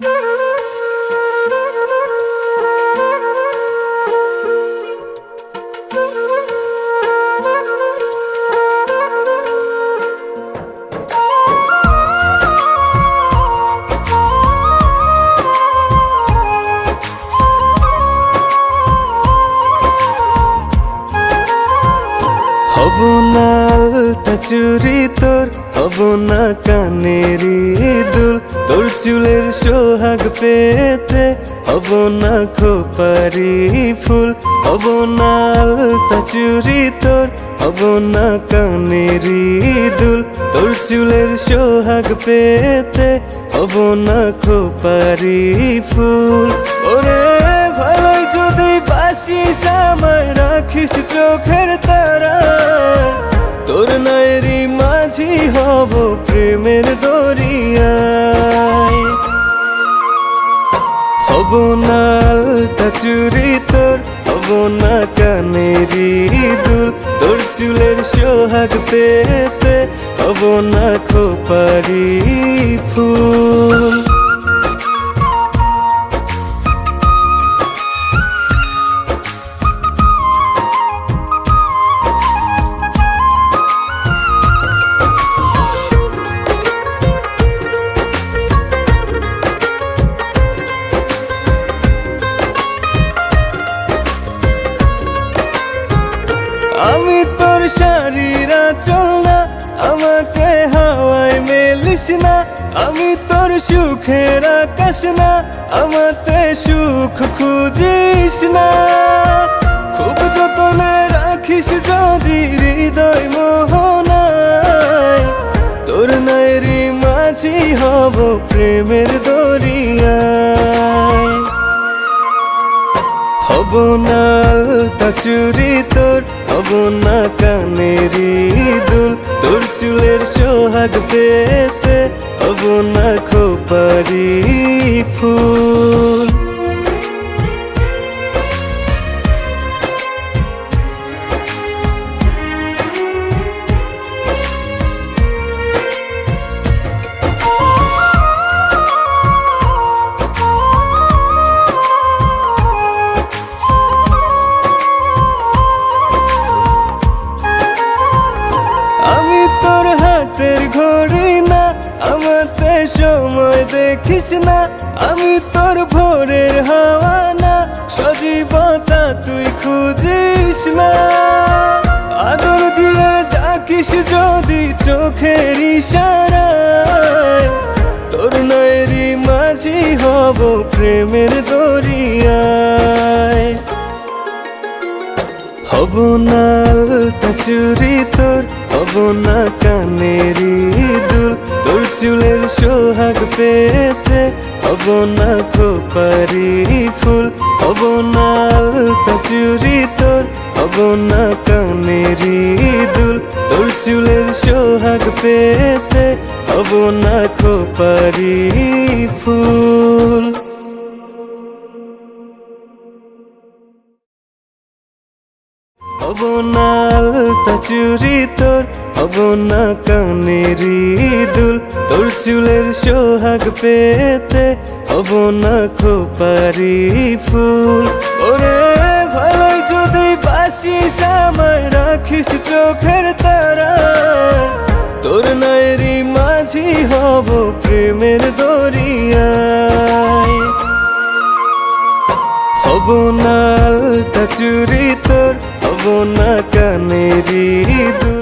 হব না আলতা চুরি তোর, হব না কানেরি দুল, তোর চুলের সোহাগ পেতে হব না খোপারি ফুল। হব না আলতা চুরি তোর, হব না কানেরি দুল, তোর চুলের সোহাগ পেতে হব না খোপারি ফুল। ওরে ভালোই যদি বাসিস আমায়, রাখিস চোখের তারা, তোর নায়েরি মাঝি হব প্রেমের দরিয়ায়। হব না আলতা চুরি তোর, হব না কানেরি দুল, তোর চুলের সোহাগ পেতে হব না খোপারি ফুল। আমি তোর শাড়ির আঁচল না, আমাকে হাওয়ায় মেলিস না। আমি তোর সুখের আকাশ না, আমাতে সুখ খুঁজিস না। খুব যতনে রাখিস যদি হৃদয় মোহনায়, তোর নায়েরি মাঝি হব প্রেমের দরিয়ায়। হব না আলতা চুরি তোর, হব না কানেরি দুল, তোর চুলের সোহাগ পেতে হব না খোপারি ফুল। আমি তোর হাতের ঘড়ি না, আমাতে সময় দেখিস না। আমি তোর ভোরের হাওয়া না, সজীবতা তুই খুঁজিস না। আদর দিয়ে ডাকিস যদি চোখের ইশারায়, তোর নায়েরি মাঝি হব প্রেমের দরিয়ায়। হব না আলতা চুরি তোর, হব না কানেরি দুল, তোর চুলের সোহাগ পেতে হব না খোপারি ফুল। হব না আলতা চুরি তোর, হব না কানেরি দুল, তোর চুলের সোহাগ পেতে হব না খোপারি ফুল। হব না আলতা চুরি তোর, হব না কানেরি দুল, তোর চুলের সোহাগ পেতে হব না খোপারি ফুল। ওরে ভালোই যদি বাসিস আমায়, রাখিস চোখের তারা, তোর নায়েরি মাঝি হব প্রেমের দরিয়ায়। হব না আলতা চুরি তোর, হব না কানেরি দুল।